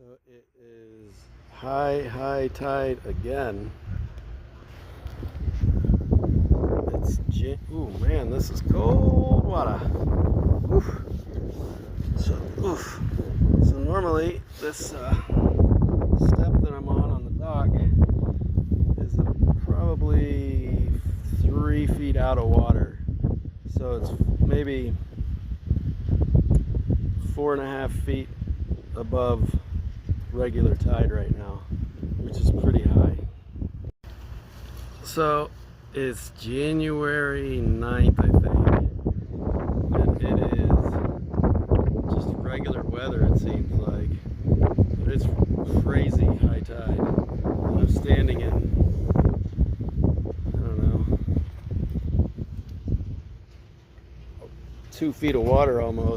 So it is high tide again. Ooh man, this is cold water. Oof. So normally this step that I'm on the dock is probably 3 feet out of water. So it's maybe 4.5 feet above regular tide right now, which is pretty high. So it's January 9th, I think, and it is just regular weather, it seems like, but it's crazy high tide. And I'm standing in, I don't know, 2 feet of water almost.